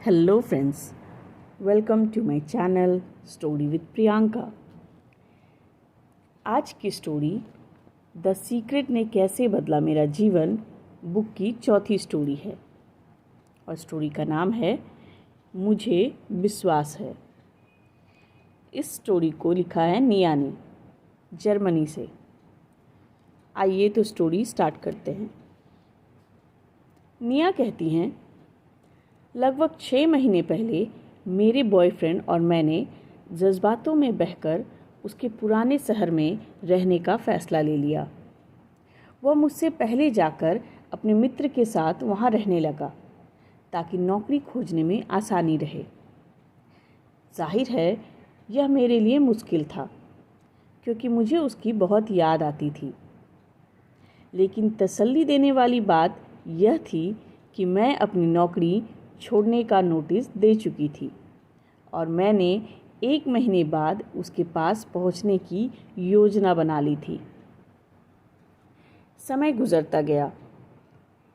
Hello friends, welcome to my channel story with Priyanka. आज की story the secret ने कैसे बदला मेरा जीवन बुक की चौथी स्टोरी है और स्टोरी का नाम है मुझे विश्वास है। इस स्टोरी को लिखा है निया ने, जर्मनी से। आइए तो स्टोरी स्टार्ट करते हैं। निया कहती हैं, लगभग 6 महीने पहले मेरे बॉयफ्रेंड और मैंने जज्बातों में बहकर उसके पुराने शहर में रहने का फ़ैसला ले लिया। वह मुझसे पहले जाकर अपने मित्र के साथ वहाँ रहने लगा ताकि नौकरी खोजने में आसानी रहे। जाहिर है यह मेरे लिए मुश्किल था क्योंकि मुझे उसकी बहुत याद आती थी, लेकिन तसल्ली देने वाली बात यह थी कि मैं अपनी नौकरी छोड़ने का नोटिस दे चुकी थी और मैंने 1 महीने बाद उसके पास पहुंचने की योजना बना ली थी। समय गुजरता गया,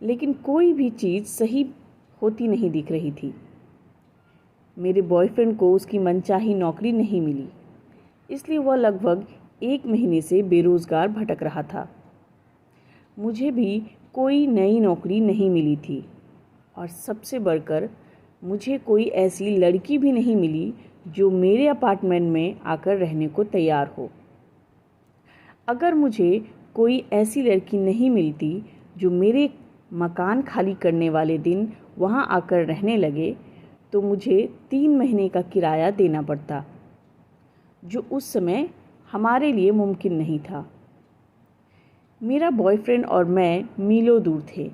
लेकिन कोई भी चीज़ सही होती नहीं दिख रही थी। मेरे बॉयफ्रेंड को उसकी मनचाही नौकरी नहीं मिली, इसलिए वह लगभग 1 महीने से बेरोज़गार भटक रहा था। मुझे भी कोई नई नौकरी नहीं मिली थी और सबसे बढ़कर मुझे कोई ऐसी लड़की भी नहीं मिली जो मेरे अपार्टमेंट में आकर रहने को तैयार हो। अगर मुझे कोई ऐसी लड़की नहीं मिलती जो मेरे मकान खाली करने वाले दिन वहाँ आकर रहने लगे, तो मुझे 3 महीने का किराया देना पड़ता, जो उस समय हमारे लिए मुमकिन नहीं था। मेरा बॉयफ्रेंड और मैं मीलों दूर थे।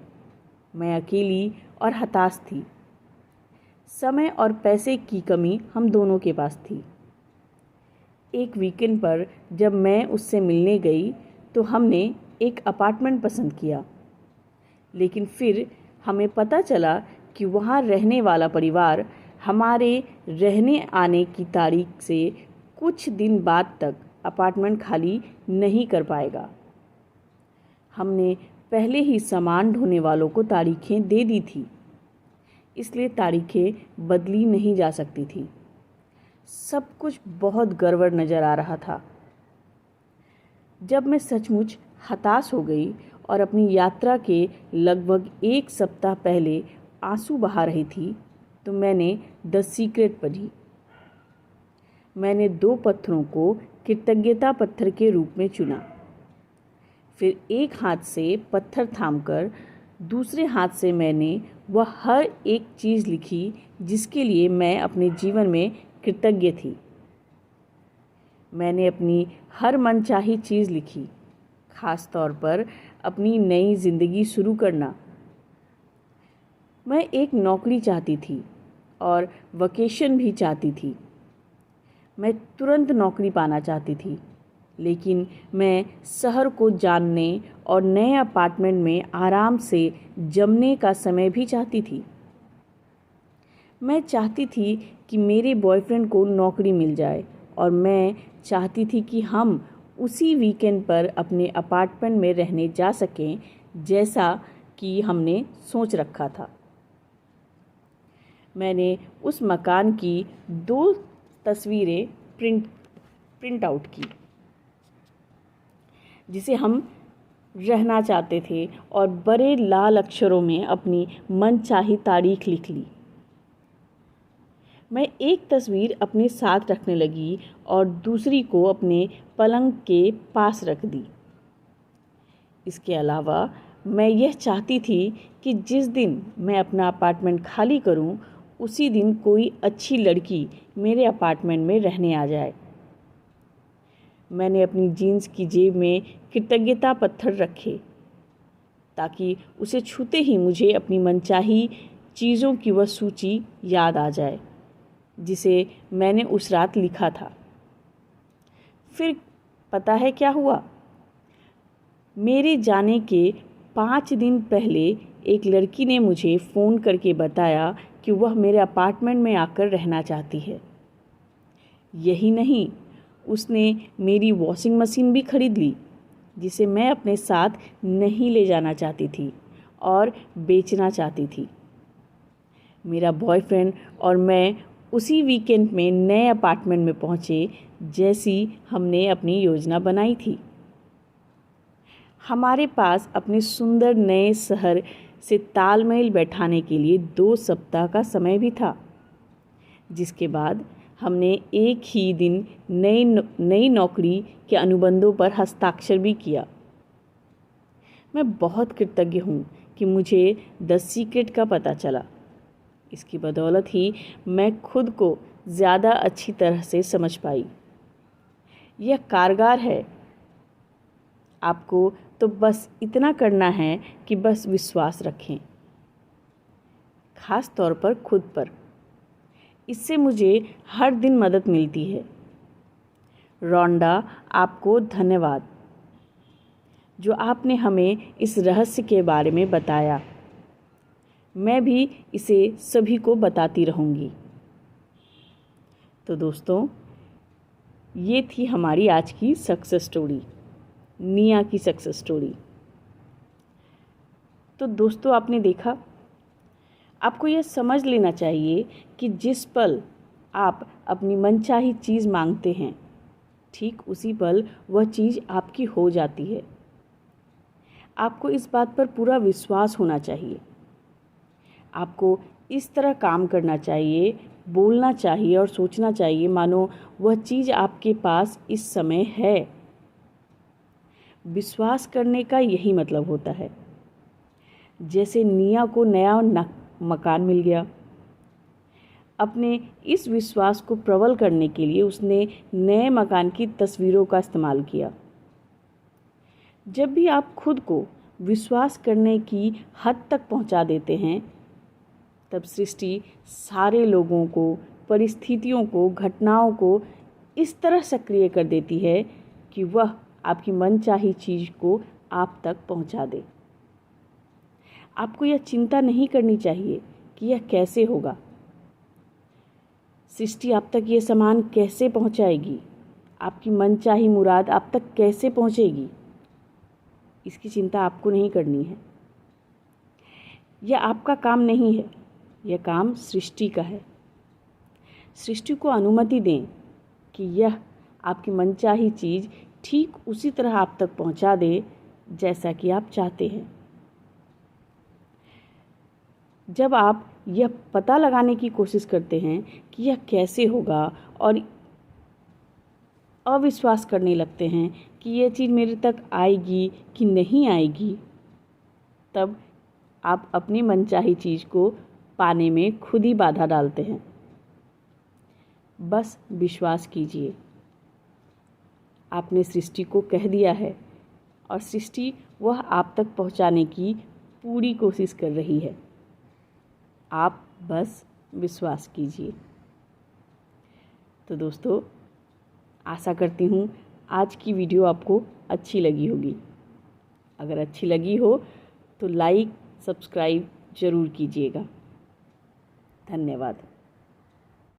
मैं अकेली और हताश थी। समय और पैसे की कमी हम दोनों के पास थी। एक वीकेंड पर जब मैं उससे मिलने गई तो हमने एक अपार्टमेंट पसंद किया, लेकिन फिर हमें पता चला कि वहाँ रहने वाला परिवार हमारे रहने आने की तारीख से कुछ दिन बाद तक अपार्टमेंट खाली नहीं कर पाएगा। हमने पहले ही सामान ढोने वालों को तारीखें दे दी थी, इसलिए तारीखें बदली नहीं जा सकती थी। सब कुछ बहुत गड़बड़ नज़र आ रहा था। जब मैं सचमुच हताश हो गई और अपनी यात्रा के लगभग 1 सप्ताह पहले आंसू बहा रही थी, तो मैंने द सीक्रेट पढ़ी। मैंने 2 पत्थरों को कृतज्ञता पत्थर के रूप में चुना। फिर एक हाथ से पत्थर थामकर दूसरे हाथ से मैंने वह हर एक चीज़ लिखी जिसके लिए मैं अपने जीवन में कृतज्ञ थी। मैंने अपनी हर मनचाही चीज़ लिखी, खास तौर पर अपनी नई ज़िंदगी शुरू करना। मैं एक नौकरी चाहती थी और वकेशन भी चाहती थी। मैं तुरंत नौकरी पाना चाहती थी, लेकिन मैं शहर को जानने और नए अपार्टमेंट में आराम से जमने का समय भी चाहती थी। मैं चाहती थी कि मेरे बॉयफ्रेंड को नौकरी मिल जाए और मैं चाहती थी कि हम उसी वीकेंड पर अपने अपार्टमेंट में रहने जा सकें जैसा कि हमने सोच रखा था। मैंने उस मकान की 2 तस्वीरें प्रिंट आउट की जिसे हम रहना चाहते थे और बड़े लाल अक्षरों में अपनी मनचाही तारीख लिख ली। मैं एक तस्वीर अपने साथ रखने लगी और दूसरी को अपने पलंग के पास रख दी। इसके अलावा मैं यह चाहती थी कि जिस दिन मैं अपना अपार्टमेंट खाली करूं, उसी दिन कोई अच्छी लड़की मेरे अपार्टमेंट में रहने आ जाए। मैंने अपनी जीन्स की जेब में कृतज्ञता पत्थर रखे ताकि उसे छूते ही मुझे अपनी मनचाही चीज़ों की वह सूची याद आ जाए जिसे मैंने उस रात लिखा था। फिर पता है क्या हुआ? मेरे जाने के 5 दिन पहले एक लड़की ने मुझे फ़ोन करके बताया कि वह मेरे अपार्टमेंट में आकर रहना चाहती है। यही नहीं, उसने मेरी वॉशिंग मशीन भी खरीद ली जिसे मैं अपने साथ नहीं ले जाना चाहती थी और बेचना चाहती थी। मेरा बॉयफ्रेंड और मैं उसी वीकेंड में नए अपार्टमेंट में पहुँचे जैसी हमने अपनी योजना बनाई थी। हमारे पास अपने सुंदर नए शहर से तालमेल बैठाने के लिए 2 सप्ताह का समय भी था, जिसके बाद हमने एक ही दिन नई नौकरी के अनुबंधों पर हस्ताक्षर भी किया। मैं बहुत कृतज्ञ हूँ कि मुझे द सीक्रेट का पता चला। इसकी बदौलत ही मैं खुद को ज़्यादा अच्छी तरह से समझ पाई। यह कारगर है। आपको तो बस इतना करना है कि बस विश्वास रखें, खास तौर पर खुद पर। इससे मुझे हर दिन मदद मिलती है। रोंडा, आपको धन्यवाद जो आपने हमें इस रहस्य के बारे में बताया। मैं भी इसे सभी को बताती रहूँगी। तो दोस्तों, ये थी हमारी आज की सक्सेस स्टोरी, निया की सक्सेस स्टोरी। तो दोस्तों, आपने देखा, आपको यह समझ लेना चाहिए कि जिस पल आप अपनी मनचाही चीज़ मांगते हैं, ठीक उसी पल वह चीज़ आपकी हो जाती है। आपको इस बात पर पूरा विश्वास होना चाहिए। आपको इस तरह काम करना चाहिए, बोलना चाहिए और सोचना चाहिए मानो वह चीज़ आपके पास इस समय है। विश्वास करने का यही मतलब होता है। जैसे निया को नया मकान मिल गया। अपने इस विश्वास को प्रबल करने के लिए उसने नए मकान की तस्वीरों का इस्तेमाल किया। जब भी आप खुद को विश्वास करने की हद तक पहुंचा देते हैं, तब सृष्टि सारे लोगों को, परिस्थितियों को, घटनाओं को इस तरह सक्रिय कर देती है कि वह आपकी मनचाही चीज़ को आप तक पहुंचा दे। आपको यह चिंता नहीं करनी चाहिए कि यह कैसे होगा। सृष्टि आप तक ये सामान कैसे पहुंचाएगी, आपकी मनचाही मुराद आप तक कैसे पहुंचेगी, इसकी चिंता आपको नहीं करनी है। यह आपका काम नहीं है, यह काम सृष्टि का है। सृष्टि को अनुमति दें कि यह आपकी मनचाही चीज़ ठीक उसी तरह आप तक पहुंचा दे जैसा कि आप चाहते हैं। जब आप यह पता लगाने की कोशिश करते हैं कि यह कैसे होगा और अविश्वास करने लगते हैं कि यह चीज़ मेरे तक आएगी कि नहीं आएगी, तब आप अपनी मनचाही चीज़ को पाने में खुद ही बाधा डालते हैं। बस विश्वास कीजिए। आपने सृष्टि को कह दिया है और सृष्टि वह आप तक पहुंचाने की पूरी कोशिश कर रही है। आप बस विश्वास कीजिए। तो दोस्तों, आशा करती हूँ आज की वीडियो आपको अच्छी लगी होगी। अगर अच्छी लगी हो तो लाइक, सब्सक्राइब ज़रूर कीजिएगा। धन्यवाद।